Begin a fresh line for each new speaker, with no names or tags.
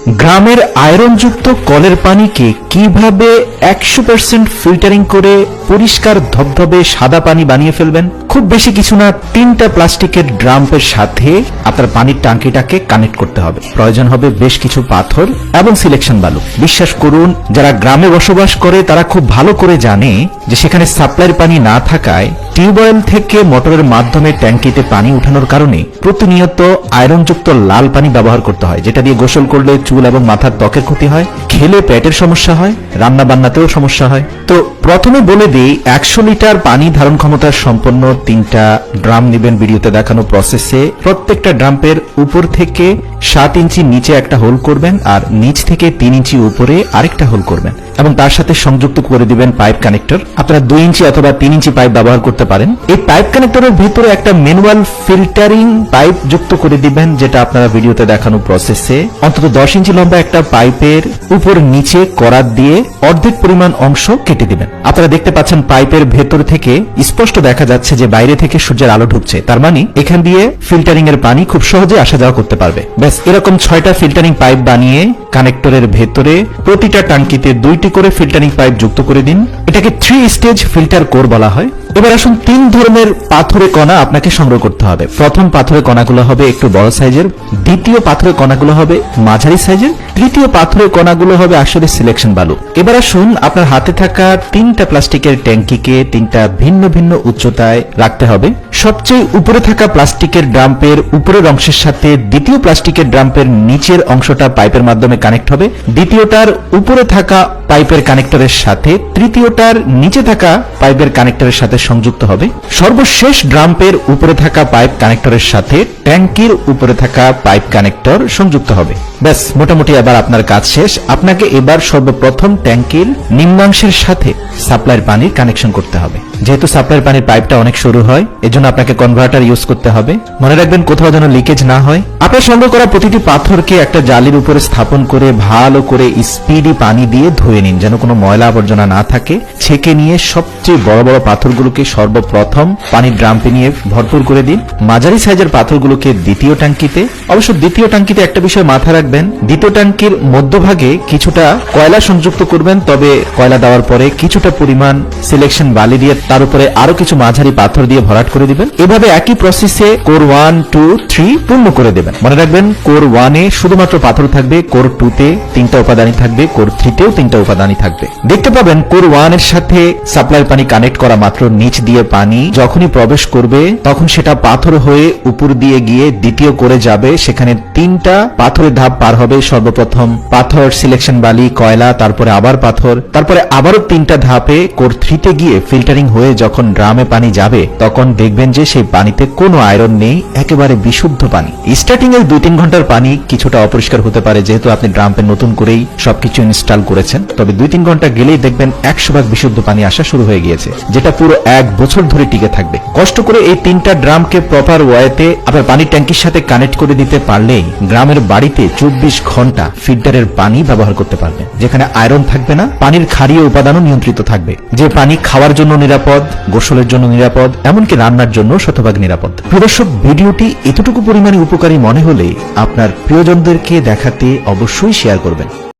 গ্রামের আয়রনযুক্ত কলের পানিকে কিভাবে 100% ফিল্টারিং করে পরিষ্কার ধবধবে সাদা পানি বানিয়ে ফেলবেন? খুব বেশি কিছু না, 3টা প্লাস্টিকের ড্রামের সাথে আপনার পানির ট্যাঙ্কিটাকে কানেক্ট করতে হবে। প্রয়োজন হবে বেশ কিছু পাথর এবং সিলেকশন বালু। বিশ্বাস করুন, যারা গ্রামে বসবাস করে তারা খুব ভালো করে জানে যে সেখানে সাপ্লাইয়ের পানি না থাকায় টিউবওয়েল থেকে মোটরের মাধ্যমে ট্যাঙ্কিতে পানি উঠানোর কারণে প্রতিনিয়ত আয়রনযুক্ত লাল পানি ব্যবহার করতে হয়, যেটা দিয়ে গোসল করলে চুল এবং মাথার ত্বকের ক্ষতি হয়, খেলে পেটের সমস্যা হয়, রান্না বান্নাতেও সমস্যা হয়। তো প্রথমে বলে দিই, 100 লিটার পানি ধারণ ক্ষমতার সম্পন্ন 3টা ড্রাম নেবেন। ভিডিওতে দেখানো প্রসেসে প্রত্যেকটা ড্রামের উপর থেকে 7 ইঞ্চি নিচে একটা হোল করবেন আর নিচ থেকে 3 ইঞ্চি উপরে আরেকটা হোল করবেন এবং তার সাথে সংযুক্ত করে দিবেন পাইপ কানেক্টর। আপনারা 2 ইঞ্চি অথবা 3 ইঞ্চি পাইপ ব্যবহার করতে পারেন। এই পাইপ কানেক্টরের ভিতরে একটা ম্যানুয়াল ফিল্টারিং পাইপ যুক্ত করে দিবেন, যেটা আপনারা ভিডিওতে দেখানো প্রসেসে অন্তত 10 ইঞ্চি লম্বা একটা পাইপের উপর নিচে করাত দিয়ে অর্ধেক পরিমাণ অংশ কেটে দিবেন। আপনারা দেখতে পাচ্ছেন পাইপের ভেতর থেকে স্পষ্ট দেখা যাচ্ছে যে বাইরে থেকে সূর্যের আলো ঢুকছে, তার মানে এখান দিয়ে ফিল্টারিং এর পানি খুব সহজে আসা যাওয়া করতে পারবে। ব্যাস, এরকম 6টা ফিল্টারিং পাইপ বানিয়ে কানেক্টরের ভেতরে প্রতিটা ট্যাঙ্কিতে 2টি করে ফিল্টারিং পাইপ যুক্ত করে দিন। এটাকে 3 স্টেজ ফিল্টার কোর বলা হয়। এবার আসুন, 3 ধরনের পাথরের কণা আপনাকে সংগ্রহ করতে হবে। প্রথম পাথরের কণাগুলো হবে একটু বড় সাইজের, দ্বিতীয় পাথরের কণাগুলো হবে মাঝারি সাইজের, তৃতীয় পাথরের কণাগুলো হবে আসলে সিলেকশন বালু। এবার আসুন, আপনার হাতে থাকা 3টা প্লাস্টিকের ট্যাঙ্কিকে 3টা ভিন্ন ভিন্ন উচ্চতায় রাখতে হবে। সবচেয়ে উপরে থাকা প্লাস্টিকের ড্রামের উপরের অংশের সাথে দ্বিতীয় প্লাস্টিকের ড্রামের নিচের অংশটা পাইপের মাধ্যমে কানেক্ট হবে। দ্বিতীয়টার উপরে থাকা পাইপের কানেক্টরের সাথে তৃতীয়টার নিচে থাকা পাইপের কানেক্টরের সাথে সংযুক্ত হবে। সর্বশেষ ড্রামের উপরে থাকা পাইপ কানেক্টরের সাথে ট্যাঙ্কির উপরে থাকা পাইপ কানেক্টর সংযুক্ত হবে। ব্যাস, মোটামুটি এবার আপনার কাজ শেষ। আপনাকে এবার সর্বপ্রথম ট্যাঙ্কির নিম্নাংশের সাথে সাপ্লাইয়ের পানির কানেকশন করতে হবে। যেহেতু সাপ্লাইয়ের পানির পাইপটা অনেক সরু হয়, এজন্য আপনাকে কনভার্টার ইউজ করতে হবে। মনে রাখবেন, কোথাও যেন লিকেজ না হয়। আপনার সংগ্রহ করা প্রতিটি পাথরকে একটা জালির উপরে স্থাপন করে ভালো করে স্পিডি পানি দিয়ে ধুয়ে নিন, যেন কোনো ময়লা আবর্জনা না থাকে। ছেঁকে নিয়ে সবচেয়ে বড় বড় পাথরগুলোকে সর্বপ্রথম পানির ড্রামে নিয়ে ভরপুর করে দিন। মাঝারি সাইজের পাথরগুলোকে দ্বিতীয় ট্যাঙ্কিতে। অবশ্য দ্বিতীয় ট্যাঙ্কিতে একটা বিষয় মাথায় রাখবেন, দ্বিতীয় ট্যাঙ্কির মধ্যভাগে কিছুটা কয়লা সংযুক্ত করবেন, তবে কয়লা দেওয়ার পরে কিছুটা পরিমাণ সিলেকশন বালি দিয়ে তার উপরে আরো কিছু মাঝারি পাথর দিয়ে ভরাট করে দিবেন। এভাবে একই প্রসেসে কোর 1, 2, 3 পূর্ণ করে দেবেন। মনে রাখবেন, কোর 1-এ শুধুমাত্র পাথর থাকবে, কোর 2-তে 3টা উপাদানই থাকবে, কোর 3-তেও 3টা উপাদানই থাকবে। দেখতে পাবেন কোর 1-এর সাথে সাপ্লাইয়ের পানি কানেক্ট করা মাত্র নিচ দিয়ে পানি যখনই প্রবেশ করবে তখন সেটা পাথর হয়ে উপর দিয়ে গিয়ে দ্বিতীয় কোরে যাবে। সেখানে 3টা পাথরের ধাপ পার হবে। সর্বপ্রথম পাথর, সিলেকশন বালি, কয়লা, তারপরে আবার পাথর, তারপরে আবারও 3টা ধাপে কোর 3-তে গিয়ে ফিল্টারিং হয়ে যখন ড্রামে পানি যাবে তখন দেখবেন যে সেই পানিতে কোনো আয়রন নেই, একেবারে বিশুদ্ধ পানি। স্টার্টিং এর 2-3 ঘন্টার পানি কিছুটা অপরিষ্কার হতে পারে, যেহেতু আপনি ড্রামে নতুন করেই সবকিছু ইনস্টল করেছেন। তবে 2-3 ঘন্টা গেলেই দেখবেন 100% বিশুদ্ধ পানি আসা শুরু হয়ে গিয়েছে, যেটা পুরো 1 বছর ধরে টিকে থাকবে। কষ্ট করে এই 3টা ড্রামকে প্রপার ওয়েতে আপনার পানির ট্যাঙ্কির সাথে কানেক্ট করে দিতে পারলেই গ্রামের বাড়িতে 24 ঘন্টা ফিল্টারের পানি ব্যবহার করতে পারবেন, যেখানে আয়রন থাকবে না, পানির ক্ষারীয় উপাদানও নিয়ন্ত্রিত থাকবে। যে পানি খাওয়ার জন্য নিরাপদ, গোসলের জন্য নিরাপদ, এমনকি রান্নার জন্য শতভাগ নিরাপদ। দর্শক, ভিডিওটি এতটুকু পরিমাণে উপকারী মনে হলে আপনার প্রিয়জনদেরকে দেখাতে অবশ্যই শেয়ার করবেন।